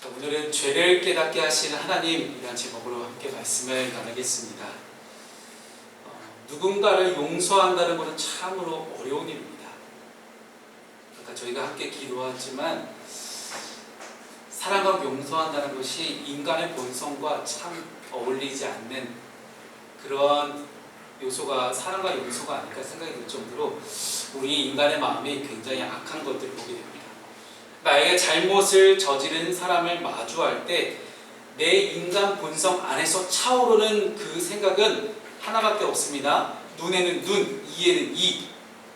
오늘은 죄를 깨닫게 하시는 하나님이라는 제목으로 함께 말씀을 나누겠습니다. 누군가를 용서한다는 것은 참으로 어려운 일입니다. 아까 저희가 함께 기도하지만 사랑하고 용서한다는 것이 인간의 본성과 참 어울리지 않는 그런 요소가 사랑과 용서가 아닐까 생각이 들 정도로 우리 인간의 마음이 굉장히 악한 것들을 보게 됩니다. 나에게 잘못을 저지른 사람을 마주할 때 내 인간 본성 안에서 차오르는 그 생각은 하나밖에 없습니다. 눈에는 눈, 이에는 이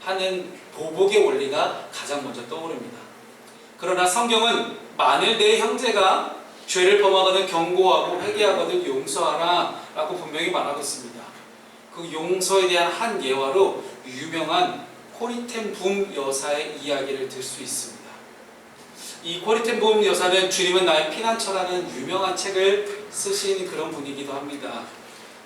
하는 보복의 원리가 가장 먼저 떠오릅니다. 그러나 성경은 만일 내 형제가 죄를 범하거든 경고하고 회개하거든 용서하라 라고 분명히 말하고 있습니다. 그 용서에 대한 한 예화로 유명한 코리텐 붐 여사의 이야기를 들 수 있습니다. 이 코리텐 붐 여사는 주님은 나의 피난처라는 유명한 책을 쓰신 그런 분이기도 합니다.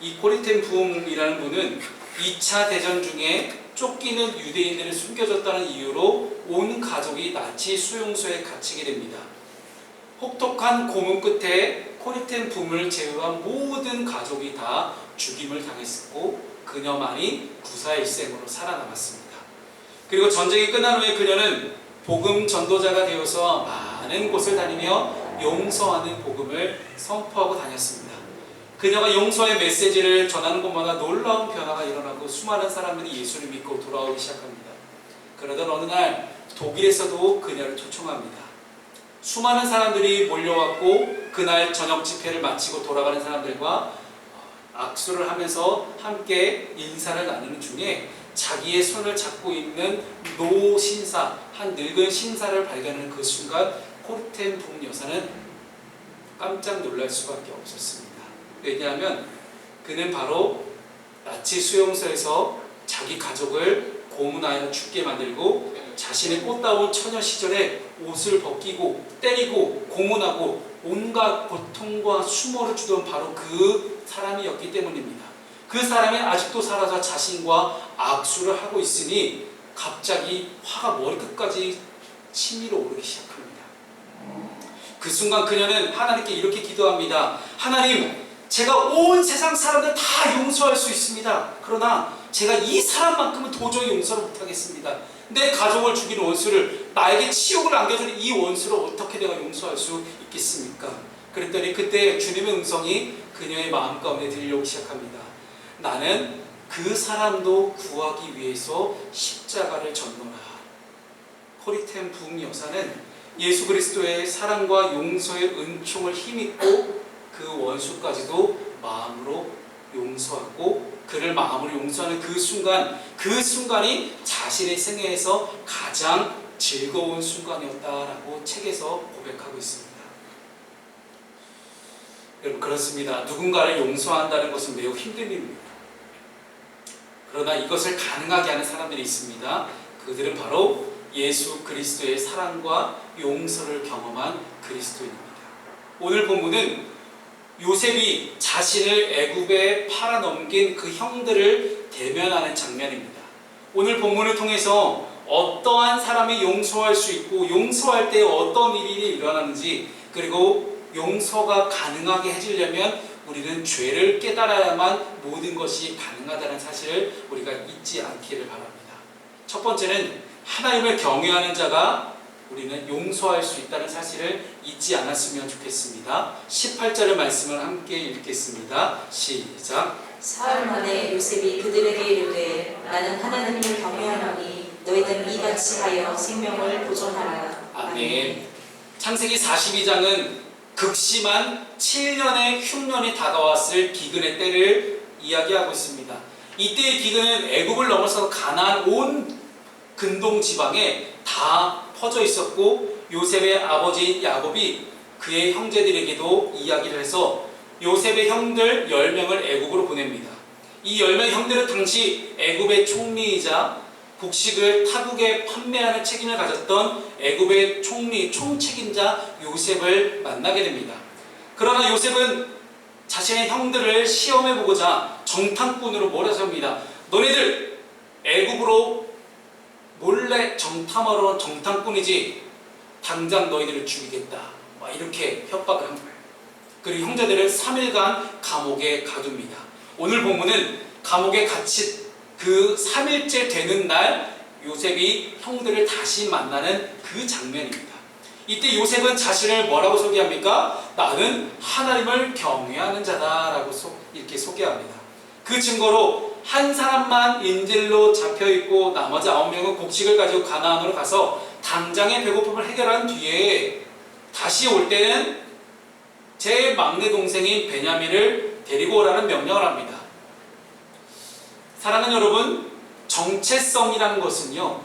이 코리텐 붐이라는 분은 2차 대전 중에 쫓기는 유대인들을 숨겨줬다는 이유로 온 가족이 나치 수용소에 갇히게 됩니다. 혹독한 고문 끝에 코리텐 붐을 제외한 모든 가족이 다 죽임을 당했고 그녀만이 구사일생으로 살아남았습니다. 그리고 전쟁이 끝난 후에 그녀는 복음 전도자가 되어서 많은 곳을 다니며 용서하는 복음을 선포하고 다녔습니다. 그녀가 용서의 메시지를 전하는 곳마다 놀라운 변화가 일어나고 수많은 사람들이 예수를 믿고 돌아오기 시작합니다. 그러던 어느 날 독일에서도 그녀를 초청합니다. 수많은 사람들이 몰려왔고 그날 저녁 집회를 마치고 돌아가는 사람들과 악수를 하면서 함께 인사를 나누는 중에 자기의 손을 잡고 있는 노 신사, 한 늙은 신사를 발견하는 그 순간 코리텐 붐 여사는 깜짝 놀랄 수밖에 없었습니다. 왜냐하면 그는 바로 나치 수용소에서 자기 가족을 고문하여 죽게 만들고 자신의 꽃다운 처녀 시절에 옷을 벗기고 때리고 고문하고 온갖 고통과 수모를 주던 바로 그 사람이었기 때문입니다. 그 사람이 아직도 살아서 자신과 악수를 하고 있으니 갑자기 화가 머리끝까지 치밀어 오르기 시작합니다. 그 순간 그녀는 하나님께 이렇게 기도합니다. 하나님, 제가 온 세상 사람들 다 용서할 수 있습니다. 그러나 제가 이 사람만큼은 도저히 용서를 못하겠습니다. 내 가족을 죽인 원수를, 나에게 치욕을 안겨주는 이 원수를 어떻게 내가 용서할 수 있겠습니까? 그랬더니 그때 주님의 음성이 그녀의 마음 가운데 들려오기 시작합니다. 나는 그 사람도 구하기 위해서 십자가를 졌노라. 코리텐 붐 여사는 예수 그리스도의 사랑과 용서의 은총을 힘입고 그 원수까지도 마음으로 용서하고 그를 마음으로 용서하는 그 순간이 자신의 생애에서 가장 즐거운 순간이었다라고 책에서 고백하고 있습니다. 여러분, 그렇습니다. 누군가를 용서한다는 것은 매우 힘든 일입니다. 그러나 이것을 가능하게 하는 사람들이 있습니다. 그들은 바로 예수 그리스도의 사랑과 용서를 경험한 그리스도인입니다. 오늘 본문은 요셉이 자신을 애굽에 팔아넘긴 그 형들을 대면하는 장면입니다. 오늘 본문을 통해서 어떠한 사람이 용서할 수 있고 용서할 때 어떤 일이 일어나는지, 그리고 용서가 가능하게 해지려면 우리는 죄를 깨달아야만 모든 것이 가능하다는 사실을 우리가 잊지 않기를 바랍니다. 첫 번째는 하나님을 경외하는 자가 우리는 용서할 수 있다는 사실을 잊지 않았으면 좋겠습니다. 18절의 말씀을 함께 읽겠습니다. 시작. 사흘 만에 요셉이 그들에게 이르되 나는 하나님을 경외하노니 너희는 이같이 하여 생명을 보존하라. 아멘. 창세기 42장은 극심한 7년의 흉년이 다가왔을 기근의 때를 이야기하고 있습니다. 이때의 기근은 애굽을 넘어서 가나안 온 근동 지방에 다 퍼져 있었고 요셉의 아버지인 야곱이 그의 형제들에게도 이야기를 해서 요셉의 형들 10명을 애굽으로 보냅니다. 이 10명의 형들은 당시 애굽의 총리이자 곡식을 타국에 판매하는 책임을 가졌던 애굽의 총책임자 요셉을 만나게 됩니다. 그러나 요셉은 자신의 형들을 시험해보고자 정탐꾼으로 몰아섭니다. 너네들 애굽으로 몰래 정탐하러 정탐꾼이지 당장 너희들을 죽이겠다 막 이렇게 협박을 한 거예요. 그리고 형제들을 3일간 감옥에 가둡니다. 오늘 본문은 감옥에 갇힌 그 3일째 되는 날 요셉이 형들을 다시 만나는 그 장면입니다. 이때 요셉은 자신을 뭐라고 소개합니까? 나는 하나님을 경외하는 자다라고 이렇게 소개합니다. 그 증거로 한 사람만 인질로 잡혀있고 나머지 9명은 곡식을 가지고 가나안으로 가서 당장의 배고픔을 해결한 뒤에 다시 올 때는 제 막내 동생인 베냐민을 데리고 오라는 명령을 합니다. 사랑하는 여러분, 정체성이라는 것은요,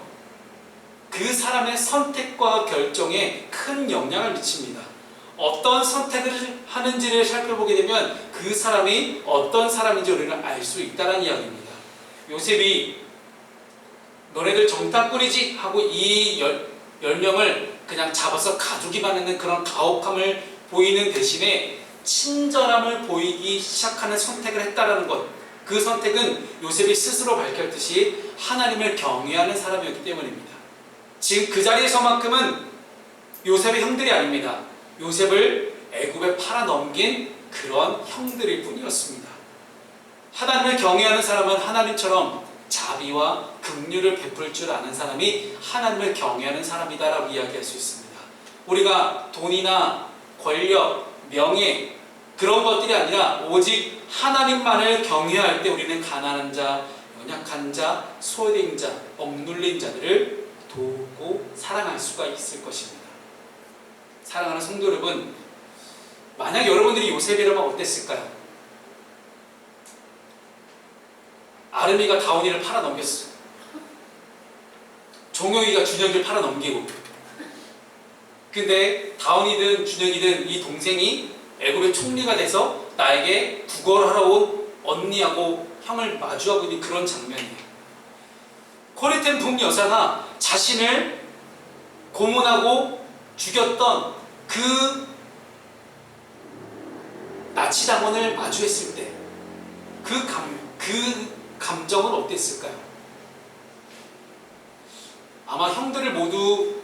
그 사람의 선택과 결정에 큰 영향을 미칩니다. 어떤 선택을 하는지를 살펴보게 되면 그 사람이 어떤 사람인지 우리는 알 수 있다는 이야기입니다. 요셉이 너네들 정탐꾼이지 하고 이 10명을 그냥 잡아서 가두기만 하는 그런 가혹함을 보이는 대신에 친절함을 보이기 시작하는 선택을 했다는 것, 그 선택은 요셉이 스스로 밝혔듯이 하나님을 경외하는 사람이었기 때문입니다. 지금 그 자리에서만큼은 요셉의 형들이 아닙니다. 요셉을 애굽에 팔아넘긴 그런 형들일 뿐이었습니다. 하나님을 경외하는 사람은 하나님처럼 자비와 긍휼을 베풀 줄 아는 사람이 하나님을 경외하는 사람이다라고 이야기할 수 있습니다. 우리가 돈이나 권력, 명예 그런 것들이 아니라 오직 하나님만을 경외할 때 우리는 가난한 자, 연약한 자, 소외된 자, 억눌린 자들을 돕고 사랑할 수가 있을 것입니다. 사랑하는 성도 여러분, 만약 여러분들이 요셉이라면 어땠을까요? 아름이가 다온이를 팔아넘겼어. 종혁이가 준혁이를 팔아넘기고. 근데 다온이든 준혁이든 이 동생이 애굽의 총리가 돼서 나에게 구걸을 하러 온 언니하고 형을 마주하고 있는 그런 장면이에요. 코리텐 북여사가 자신을 고문하고 죽였던 그 나치당원을 마주했을 때 그 감정은 어땠을까요? 아마 형들을 모두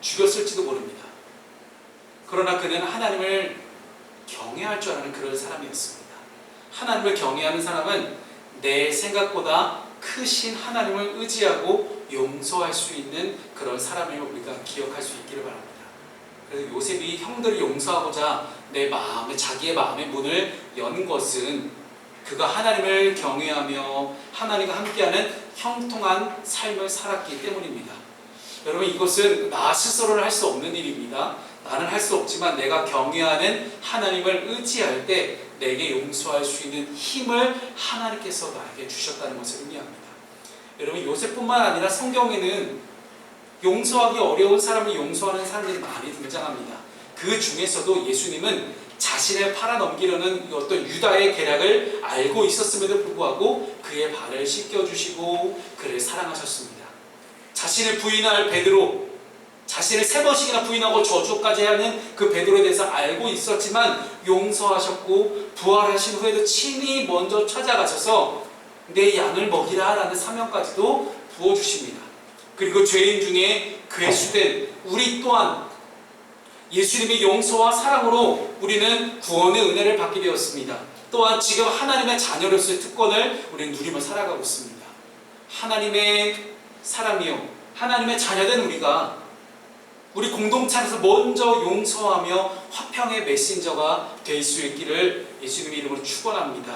죽였을지도 모릅니다. 그러나 그는 하나님을 경외할 줄 아는 그런 사람이었습니다. 하나님을 경외하는 사람은 내 생각보다 크신 하나님을 의지하고 용서할 수 있는 그런 사람을 우리가 기억할 수 있기를 바랍니다. 그래서 요셉이 형들을 용서하고자 자기의 마음의 문을 연 것은 그가 하나님을 경외하며 하나님과 함께하는 형통한 삶을 살았기 때문입니다. 여러분, 이것은 나 스스로는 할 수 없는 일입니다. 나는 할 수 없지만 내가 경외하는 하나님을 의지할 때 내게 용서할 수 있는 힘을 하나님께서 나에게 주셨다는 것을 의미합니다. 여러분, 요셉뿐만 아니라 성경에는 용서하기 어려운 사람을 용서하는 사람들이 많이 등장합니다. 그 중에서도 예수님은 자신을 팔아넘기려는 어떤 유다의 계략을 알고 있었음에도 불구하고 그의 발을 씻겨주시고 그를 사랑하셨습니다. 자신을 부인할 베드로, 자신을 3번씩이나 부인하고 저주까지 하는 그 베드로에 대해서 알고 있었지만 용서하셨고 부활하신 후에도 친히 먼저 찾아가셔서 내 양을 먹이라 라는 사명까지도 부어주십니다. 그리고 죄인 중에 괴수된 우리 또한 예수님의 용서와 사랑으로 우리는 구원의 은혜를 받게 되었습니다. 또한 지금 하나님의 자녀로서의 특권을 우리는 누리며 살아가고 있습니다. 하나님의 사람이요, 하나님의 자녀된 우리가 우리 공동체 안에서 먼저 용서하며 화평의 메신저가 될 수 있기를 예수님의 이름으로 축원합니다.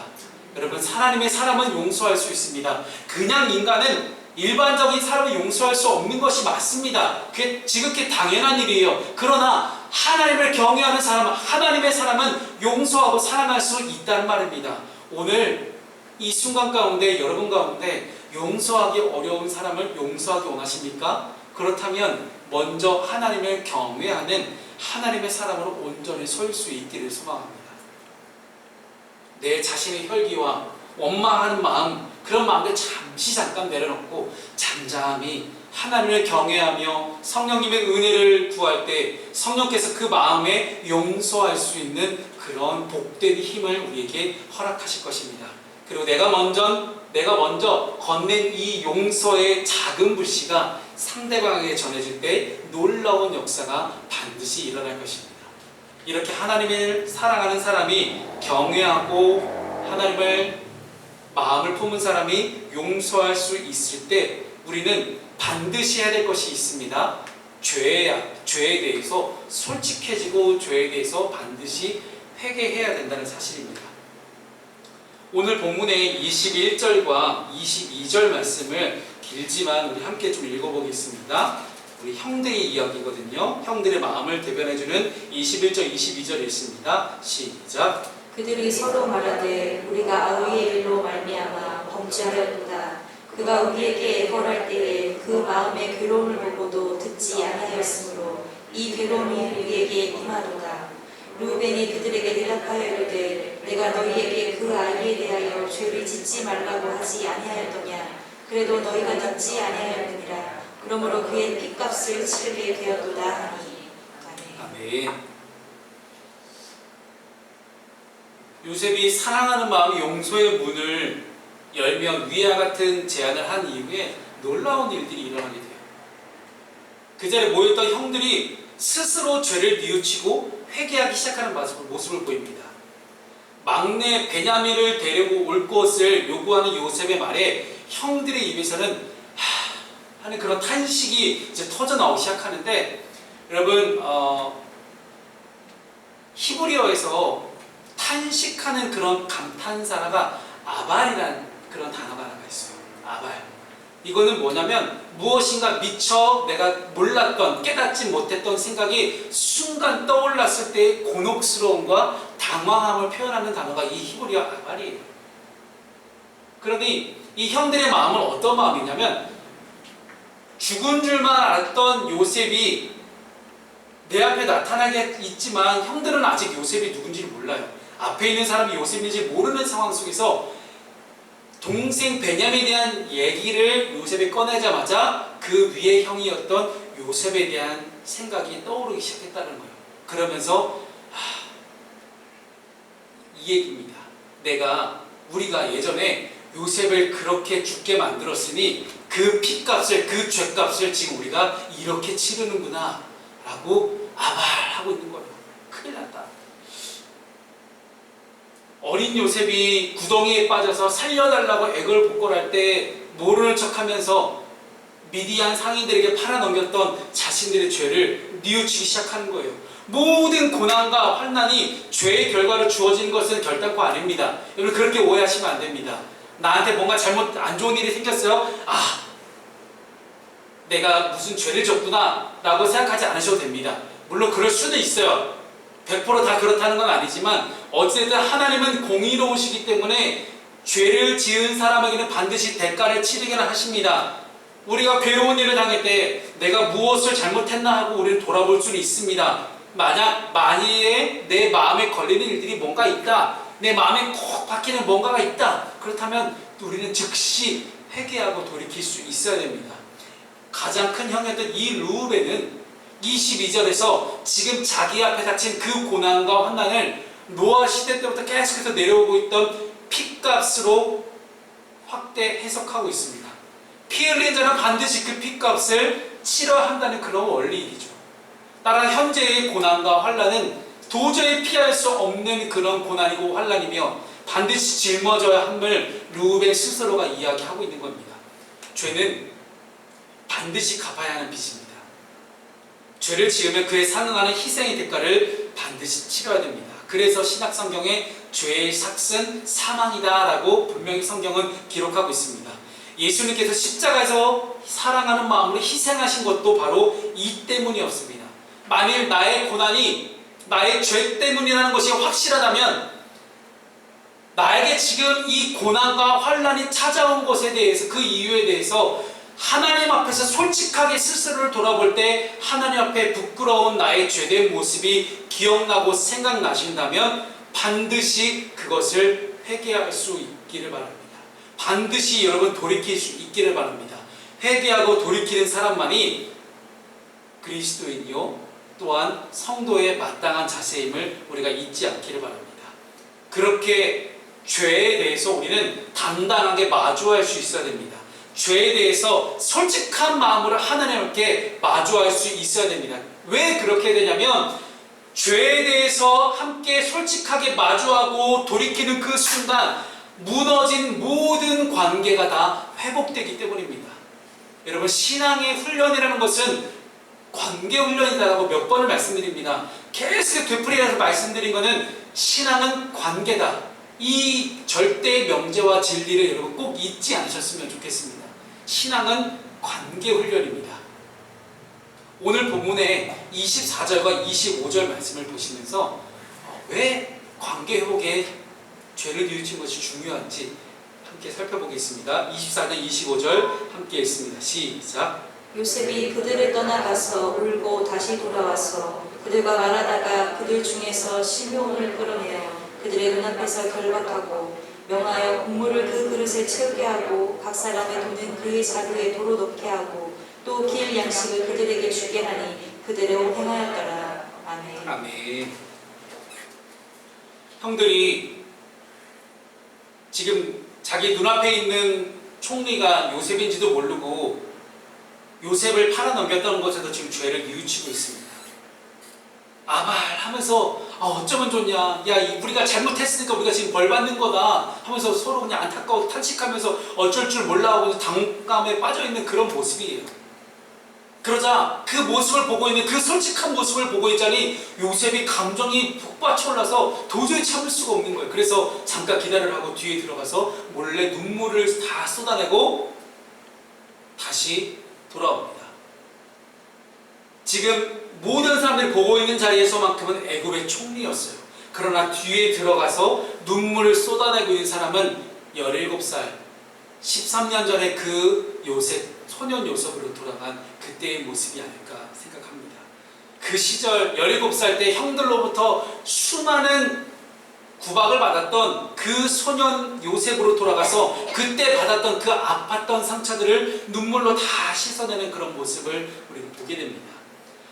여러분, 하나님의 사람은 용서할 수 있습니다. 그냥 인간은 일반적인 사람을 용서할 수 없는 것이 맞습니다. 그게 지극히 당연한 일이에요. 그러나 하나님을 경외하는 사람, 하나님의 사람은 용서하고 사랑할 수 있다는 말입니다. 오늘 이 순간 가운데 여러분 가운데 용서하기 어려운 사람을 용서하기 원하십니까? 그렇다면 먼저 하나님을 경외하는 하나님의 사람으로 온전히 설 수 있기를 소망합니다. 내 자신의 혈기와 원망하는 마음, 그런 마음들 잠깐 내려놓고 잠잠히 하나님을 경외하며 성령님의 은혜를 구할 때 성령께서 그 마음에 용서할 수 있는 그런 복된 힘을 우리에게 허락하실 것입니다. 그리고 내가 먼저 건넨 이 용서의 작은 불씨가 상대방에게 전해질 때 놀라운 역사가 반드시 일어날 것입니다. 이렇게 하나님을 사랑하는 사람이, 경외하고 하나님을 마음을 품은 사람이 용서할 수 있을 때 우리는 반드시 해야 될 것이 있습니다. 죄에 대해서 솔직해지고 죄에 대해서 반드시 회개해야 된다는 사실입니다. 오늘 본문의 21절과 22절 말씀을 길지만 우리 함께 좀 읽어보겠습니다. 우리 형제의 이야기거든요. 형들의 마음을 대변해주는 21절, 22절 읽습니다. 시작. 그들이 서로 말하되 우리가 아우의 일로 말미암아 범죄하였도다. 그가 우리에게 애걸할 때에 그 마음의 괴로움을 보고도 듣지 아니하였으므로 이 괴로움이 우리에게 임하도다. 르우벤이 그들에게 대답하여 이르되 내가 너희에게 그 아이에 대하여 죄를 짓지 말라고 하지 아니하였더냐. 그래도 너희가 듣지 아니하였느니라. 그러므로 그의 핏값을 치르게 되었도다 하니. 아멘. 아멘. 요셉이 사랑하는 마음이 용서의 문을 열며 위와 같은 제안을 한 이후에 놀라운 일들이 일어나게 돼요. 그 자리에 모였던 형들이 스스로 죄를 뉘우치고 회개하기 시작하는 모습을 보입니다. 막내 베냐민을 데리고 올 것을 요구하는 요셉의 말에 형들의 입에서는 하는 그런 탄식이 이제 터져 나오기 시작하는데, 여러분 히브리어에서 탄식하는 그런 감탄사가 아발이라는 그런 단어가 하나 있어요. 아발. 이거는 뭐냐면 무엇인가 미처 내가 몰랐던, 깨닫지 못했던 생각이 순간 떠올랐을 때의 곤혹스러움과 당황함을 표현하는 단어가 이 히브리어 아발이에요. 그러니 이 형들의 마음은 어떤 마음이냐면, 죽은 줄만 알았던 요셉이 내 앞에 나타나게 있지만 형들은 아직 요셉이 누군지 몰라요. 앞에 있는 사람이 요셉인지 모르는 상황 속에서 동생 베냐민에 대한 얘기를 요셉이 꺼내자마자 그 위의 형이었던 요셉에 대한 생각이 떠오르기 시작했다는 거예요. 그러면서 이 얘기입니다. 우리가 예전에 요셉을 그렇게 죽게 만들었으니 그 핏값을, 그 죄값을 지금 우리가 이렇게 치르는구나 라고 아발하고 있는 거예요. 큰일 났다. 어린 요셉이 구덩이에 빠져서 살려달라고 애걸복걸할 때 모르는 척하면서 미디안 상인들에게 팔아넘겼던 자신들의 죄를 뉘우치기 시작하는 거예요. 모든 고난과 환난이 죄의 결과로 주어지는 것은 결단코 아닙니다. 여러분 그렇게 오해하시면 안 됩니다. 나한테 뭔가 잘못 안 좋은 일이 생겼어요. 내가 무슨 죄를 졌구나 라고 생각하지 않으셔도 됩니다. 물론 그럴 수도 있어요. 100%다 그렇다는 건 아니지만 어쨌든 하나님은 공의로우시기 때문에 죄를 지은 사람에게는 반드시 대가를 치르기는 하십니다. 우리가 괴로운 일을 당할 때 내가 무엇을 잘못했나 하고 우리는 돌아볼 수는 있습니다. 만약에 내 마음에 걸리는 일들이 뭔가 있다, 내 마음에 콕 박히는 뭔가가 있다, 그렇다면 우리는 즉시 회개하고 돌이킬 수 있어야 됩니다. 가장 큰 형이었던 이 르우벤은 22절에서 지금 자기 앞에 닥친 그 고난과 환난을 노아 시대 때부터 계속해서 내려오고 있던 핏값으로 확대 해석하고 있습니다. 피 흘린 자는 반드시 그 핏값을 치러야 한다는 그런 원리이죠. 따라 현재의 고난과 환난은 도저히 피할 수 없는 그런 고난이고 환난이며 반드시 짊어져야 함을 르우벤 스스로가 이야기하고 있는 겁니다. 죄는 반드시 갚아야 하는 빚입니다. 죄를 지으면 그에 상응하는 희생의 대가를 반드시 치러야 됩니다. 그래서 신약 성경에 죄의 삭은 사망이다 라고 분명히 성경은 기록하고 있습니다. 예수님께서 십자가에서 사랑하는 마음으로 희생하신 것도 바로 이 때문이었습니다. 만일 나의 고난이 나의 죄 때문이라는 것이 확실하다면 나에게 지금 이 고난과 환난이 찾아온 것에 대해서, 그 이유에 대해서 하나님 앞에서 솔직하게 스스로를 돌아볼 때 하나님 앞에 부끄러운 나의 죄된 모습이 기억나고 생각나신다면 반드시 그것을 회개할 수 있기를 바랍니다. 반드시 여러분 돌이킬 수 있기를 바랍니다. 회개하고 돌이키는 사람만이 그리스도인이요 또한 성도의 마땅한 자세임을 우리가 잊지 않기를 바랍니다. 그렇게 죄에 대해서 우리는 당당하게 마주할 수 있어야 됩니다. 죄에 대해서 솔직한 마음으로 하나님께 마주할 수 있어야 됩니다. 왜 그렇게 되냐면 죄에 대해서 함께 솔직하게 마주하고 돌이키는 그 순간 무너진 모든 관계가 다 회복되기 때문입니다. 여러분, 신앙의 훈련이라는 것은 관계 훈련이다라고 몇 번을 말씀드립니다. 계속 되풀이해서 말씀드린 것은 신앙은 관계다. 이 절대의 명제와 진리를 여러분 꼭 잊지 않으셨으면 좋겠습니다. 신앙은 관계 훈련입니다. 오늘 본문의 24절과 25절 말씀을 보시면서 왜 관계 회복에 죄를 뉘우치는 것이 중요한지 함께 살펴보겠습니다. 24절, 25절 함께 읽습니다. 시작. 요셉이 그들을 떠나가서 울고 다시 돌아와서 그들과 말하다가 그들 중에서 시므온을 끌어내어 그들의 눈앞에서 결박하고 명하여 국물을 그 그릇에 채우게 하고 각 사람의 돈은 그의 자루에 도로 넣게 하고 또 길 양식을 그들에게 주게 하니 그대로 행하였더라. 아멘. 아멘. 형들이 지금 자기 눈앞에 있는 총리가 요셉인지도 모르고 요셉을 팔아넘겼다는 것에도 지금 죄를 뉘우치고 있습니다. 아말 하면서 어쩌면 좋냐, 야 우리가 잘못했으니까 우리가 지금 벌 받는 거다 하면서 서로 그냥 안타까워 탄식하면서 어쩔 줄 몰라 하고 당감에 빠져있는 그런 모습이에요. 그러자 그 모습을 보고 있는, 그 솔직한 모습을 보고 있자니 요셉이 감정이 북받쳐 올라서 도저히 참을 수가 없는 거예요. 그래서 잠깐 기다리라 하고 뒤에 들어가서 몰래 눈물을 다 쏟아내고 다시 돌아옵니다. 지금 모든 사람들이 보고 있는 자리에서만큼은 애굽의 총리였어요. 그러나 뒤에 들어가서 눈물을 쏟아내고 있는 사람은 17살, 13년 전에 그 요셉, 소년 요셉으로 돌아간 그때의 모습이 아닐까 생각합니다. 그 시절 17살 때 형들로부터 수많은 구박을 받았던 그 소년 요셉으로 돌아가서 그때 받았던 그 아팠던 상처들을 눈물로 다 씻어내는 그런 모습을 우리는 보게 됩니다.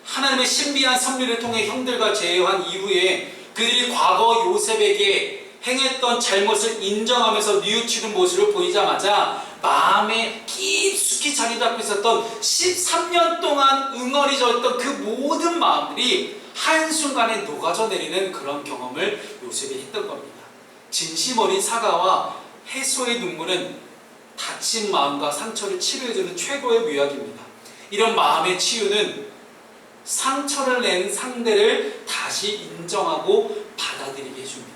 하나님의 신비한 섭리를 통해 형들과 재회한 이후에 그들이 과거 요셉에게 행했던 잘못을 인정하면서 뉘우치는 모습을 보이자마자 마음에 깊숙이 자리 잡고 있었던 13년 동안 응어리졌던 그 모든 마음들이 한순간에 녹아져 내리는 그런 경험을 요셉이 했던 겁니다. 진심 어린 사과와 해소의 눈물은 다친 마음과 상처를 치료해주는 최고의 묘약입니다. 이런 마음의 치유는 상처를 낸 상대를 다시 인정하고 받아들이게 해줍니다.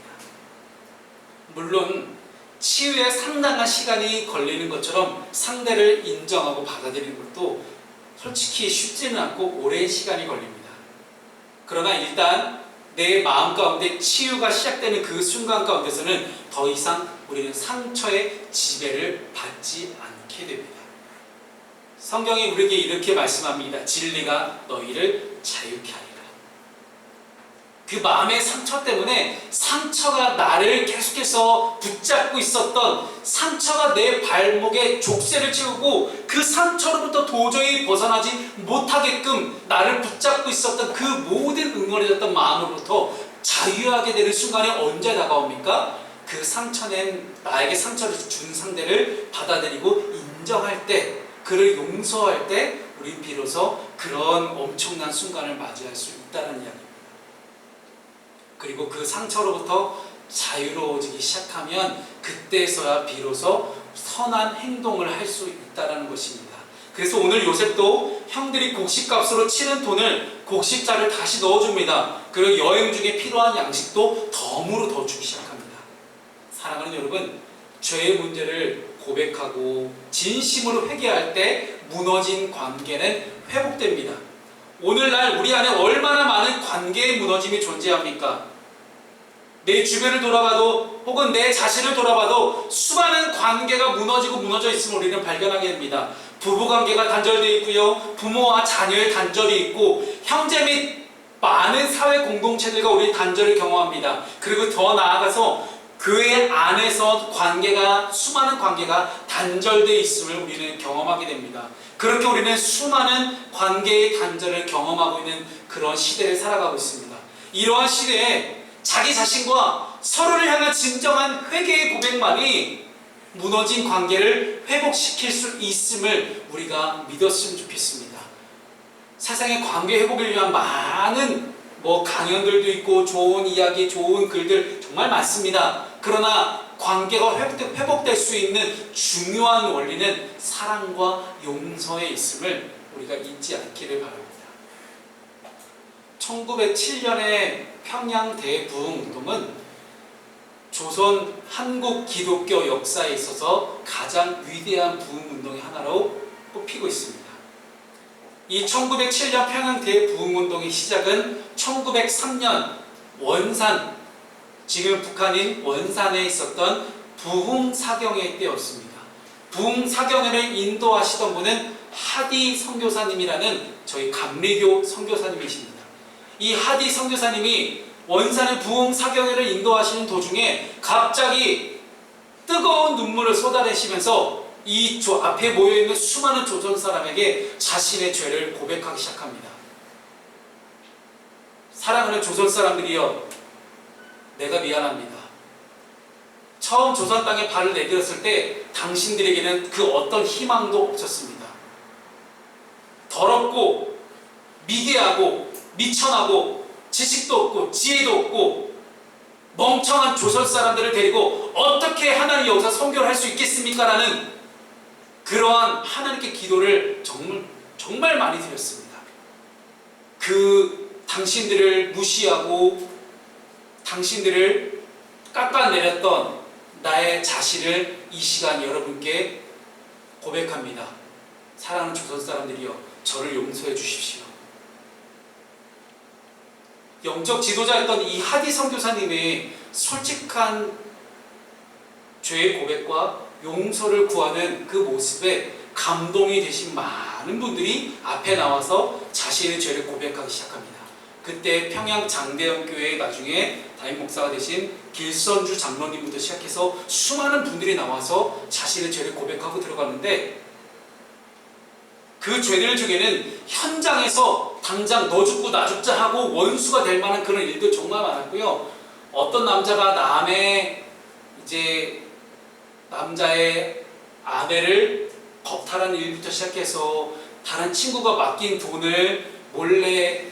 물론 치유에 상당한 시간이 걸리는 것처럼 상대를 인정하고 받아들이는 것도 솔직히 쉽지는 않고 오랜 시간이 걸립니다. 그러나 일단 내 마음 가운데 치유가 시작되는 그 순간 가운데서는 더 이상 우리는 상처의 지배를 받지 않게 됩니다. 성경이 우리에게 이렇게 말씀합니다. 진리가 너희를 자유케 하리라. 그 마음의 상처 때문에 상처가 나를 계속해서 붙잡고 있었던, 상처가 내 발목에 족쇄를 채우고 그 상처로부터 도저히 벗어나지 못하게끔 나를 붙잡고 있었던 그 모든 응어리졌던 마음으로부터 자유하게 되는 순간이 언제 다가옵니까? 그 상처낸, 나에게 상처를 준 상대를 받아들이고 인정할 때, 그를 용서할 때 우리 비로소 그런 엄청난 순간을 맞이할 수 있다는 이야기입니다. 그리고 그 상처로부터 자유로워지기 시작하면 그때서야 비로소 선한 행동을 할 수 있다는 것입니다. 그래서 오늘 요셉도 형들이 곡식값으로 치는 돈을 곡식자를 다시 넣어줍니다. 그리고 여행 중에 필요한 양식도 덤으로 더 주기 시작합니다. 사랑하는 여러분, 죄의 문제를 고백하고 진심으로 회개할 때 무너진 관계는 회복됩니다. 오늘날 우리 안에 얼마나 많은 관계의 무너짐이 존재합니까? 내 주변을 돌아봐도 혹은 내 자신을 돌아봐도 수많은 관계가 무너지고 무너져 있음을 우리는 발견하게 됩니다. 부부관계가 단절되어 있고요, 부모와 자녀의 단절이 있고, 형제 및 많은 사회 공동체들과 우리 단절을 경험합니다. 그리고 더 나아가서 교회 안에서 수많은 관계가 단절되어 있음을 우리는 경험하게 됩니다. 그렇게 우리는 수많은 관계의 단절을 경험하고 있는 그런 시대를 살아가고 있습니다. 이러한 시대에 자기 자신과 서로를 향한 진정한 회개의 고백만이 무너진 관계를 회복시킬 수 있음을 우리가 믿었으면 좋겠습니다. 세상의 관계 회복을 위한 많은 뭐 강연들도 있고 좋은 이야기, 좋은 글들 정말 많습니다. 그러나 관계가 회복될 수 있는 중요한 원리는 사랑과 용서에 있음을 우리가 잊지 않기를 바랍니다. 1907년의 평양 대부흥운동은 조선 한국 기독교 역사에 있어서 가장 위대한 부흥운동의 하나로 꼽히고 있습니다. 이 1907년 평양 대부흥운동의 시작은 1903년 원산, 지금 북한인 원산에 있었던 부흥사경회 때였습니다. 부흥사경회를 인도하시던 분은 하디 선교사님이라는 저희 감리교 선교사님이십니다. 이 하디 선교사님이 원산의 부흥사경회를 인도하시는 도중에 갑자기 뜨거운 눈물을 쏟아내시면서 이 앞에 모여있는 수많은 조선 사람에게 자신의 죄를 고백하기 시작합니다. 사랑하는 조선 사람들이여, 내가 미안합니다. 처음 조선 땅에 발을 내딛었을 때 당신들에게는 그 어떤 희망도 없었습니다. 더럽고 미개하고 미천하고 지식도 없고 지혜도 없고 멍청한 조선 사람들을 데리고 어떻게 하나님 여기서 선교를 할 수 있겠습니까? 라는 그러한 하나님께 기도를 정말 많이 드렸습니다. 그 당신들을 무시하고 당신들을 깎아내렸던 나의 자신을 이 시간 여러분께 고백합니다. 사랑하는 조선 사람들이여, 저를 용서해 주십시오. 영적 지도자였던 이 하디 선교사님의 솔직한 죄의 고백과 용서를 구하는 그 모습에 감동이 되신 많은 분들이 앞에 나와서 자신의 죄를 고백하기 시작합니다. 그때 평양 장대영 교회에 나중에 담임 목사가 되신 길선주 장로님부터 시작해서 수많은 분들이 나와서 자신의 죄를 고백하고 들어갔는데, 그 죄들 중에는 현장에서 당장 너 죽고 나 죽자 하고 원수가 될 만한 그런 일도 정말 많았고요. 어떤 남자가 남자의 아내를 겁탈하는 일부터 시작해서 다른 친구가 맡긴 돈을 몰래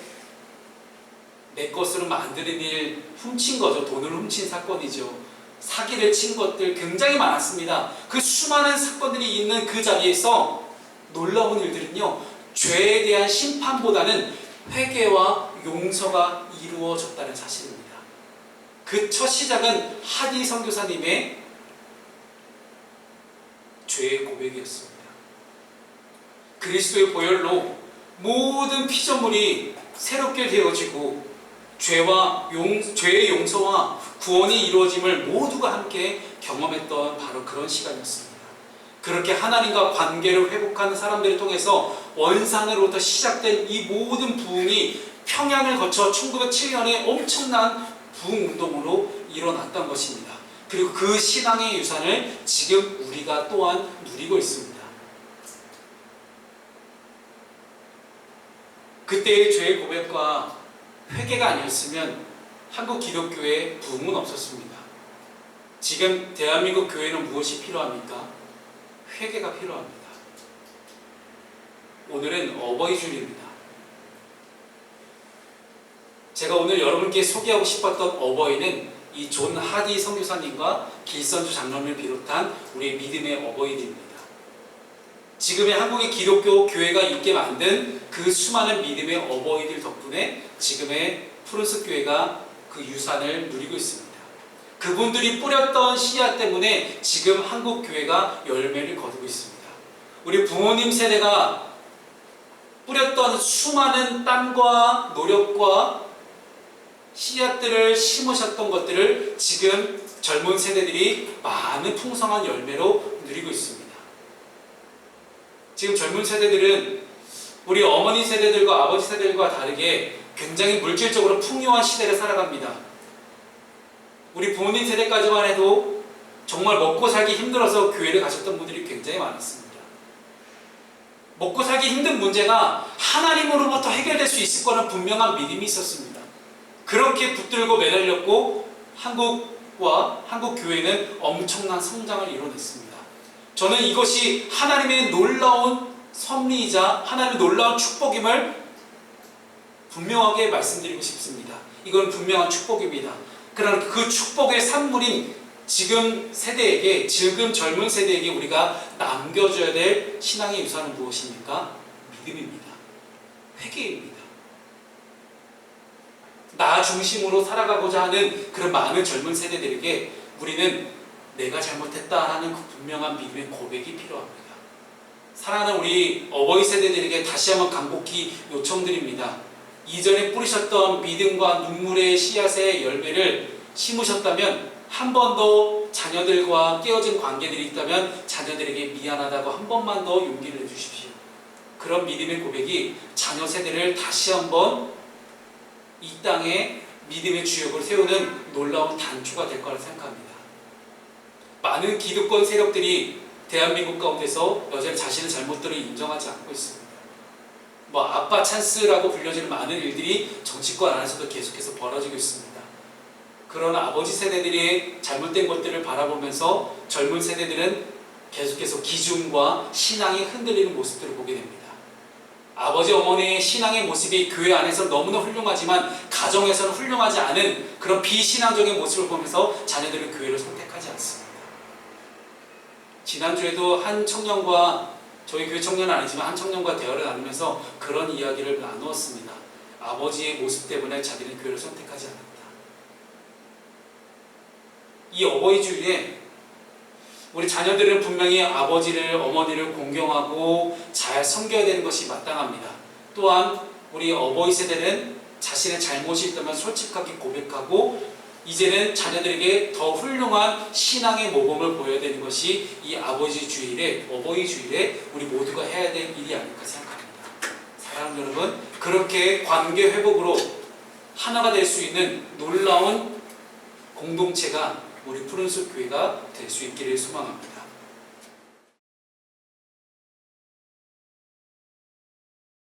내 것으로 만드는 일, 훔친 거죠. 돈을 훔친 사건이죠. 사기를 친 것들 굉장히 많았습니다. 그 수많은 사건들이 있는 그 자리에서 놀라운 일들은요, 죄에 대한 심판보다는 회개와 용서가 이루어졌다는 사실입니다. 그 첫 시작은 하디 선교사님의 죄의 고백이었습니다. 그리스도의 보혈로 모든 피조물이 새롭게 되어지고 죄의 용서와 구원이 이루어짐을 모두가 함께 경험했던 바로 그런 시간이었습니다. 그렇게 하나님과 관계를 회복하는 사람들을 통해서 원산으로부터 시작된 이 모든 부흥이 평양을 거쳐 1907년에 엄청난 부흥운동으로 일어났던 것입니다. 그리고 그 신앙의 유산을 지금 우리가 또한 누리고 있습니다. 그때의 죄의 고백과 회개가 아니었으면 한국 기독교에 부흥은 없었습니다. 지금 대한민국 교회는 무엇이 필요합니까? 회개가 필요합니다. 오늘은 어버이주일입니다. 제가 오늘 여러분께 소개하고 싶었던 어버이는 이 존 하디 선교사님과 길선주 장로님을 비롯한 우리의 믿음의 어버이들입니다. 지금의 한국의 기독교 교회가 있게 만든 그 수많은 믿음의 어버이들 덕분에 지금의 푸른숲 교회가 그 유산을 누리고 있습니다. 그분들이 뿌렸던 씨앗 때문에 지금 한국 교회가 열매를 거두고 있습니다. 우리 부모님 세대가 뿌렸던 수많은 땀과 노력과 씨앗들을 심으셨던 것들을 지금 젊은 세대들이 많은 풍성한 열매로 누리고 있습니다. 지금 젊은 세대들은 우리 어머니 세대들과 아버지 세대들과 다르게 굉장히 물질적으로 풍요한 시대를 살아갑니다. 우리 부모님 세대까지만 해도 정말 먹고 살기 힘들어서 교회를 가셨던 분들이 굉장히 많았습니다. 먹고 살기 힘든 문제가 하나님으로부터 해결될 수 있을 거라는 분명한 믿음이 있었습니다. 그렇게 붙들고 매달렸고 한국과 한국 교회는 엄청난 성장을 이뤄냈습니다. 저는 이것이 하나님의 놀라운 섭리이자 하나님의 놀라운 축복임을 분명하게 말씀드리고 싶습니다. 이건 분명한 축복입니다. 그러나 그 축복의 산물인 지금 세대에게, 지금 젊은 세대에게 우리가 남겨줘야 될 신앙의 유산은 무엇입니까? 믿음입니다. 회개입니다. 나 중심으로 살아가고자 하는 그런 많은 젊은 세대들에게 우리는 내가 잘못했다 하는 그 분명한 믿음의 고백이 필요합니다. 사랑하는 우리 어버이 세대들에게 다시 한번 간곡히 요청드립니다. 이전에 뿌리셨던 믿음과 눈물의 씨앗의 열매를 심으셨다면 한 번 더 자녀들과 깨어진 관계들이 있다면 자녀들에게 미안하다고 한 번만 더 용기를 내주십시오. 그런 믿음의 고백이 자녀 세대를 다시 한번 이 땅에 믿음의 주역을 세우는 놀라운 단초가 될 거라 생각합니다. 많은 기득권 세력들이 대한민국 가운데서 여전히 자신의 잘못들을 인정하지 않고 있습니다. 아빠 찬스라고 불려지는 많은 일들이 정치권 안에서도 계속해서 벌어지고 있습니다. 그런 아버지 세대들이 잘못된 것들을 바라보면서 젊은 세대들은 계속해서 기준과 신앙이 흔들리는 모습들을 보게 됩니다. 아버지 어머니의 신앙의 모습이 교회 안에서 너무나 훌륭하지만 가정에서는 훌륭하지 않은 그런 비신앙적인 모습을 보면서 자녀들은 교회를 선택하지 않습니다. 지난주에도 한 청년과, 저희 교회 청년은 아니지만 한 청년과 대화를 나누면서 그런 이야기를 나누었습니다. 아버지의 모습 때문에 자기는 교회를 선택하지 않았다. 이 어버이 주일에 우리 자녀들은 분명히 아버지를, 어머니를 공경하고 잘 섬겨야 되는 것이 마땅합니다. 또한 우리 어버이 세대는 자신의 잘못이 있다면 솔직하게 고백하고 이제는 자녀들에게 더 훌륭한 신앙의 모범을 보여야 되는 것이 이 아버지 주일에, 어버이 주일에 우리 모두가 해야 될 일이 아닐까 생각합니다. 사랑하는 여러분, 그렇게 관계 회복으로 하나가 될 수 있는 놀라운 공동체가 우리 푸른숲 교회가 될 수 있기를 소망합니다.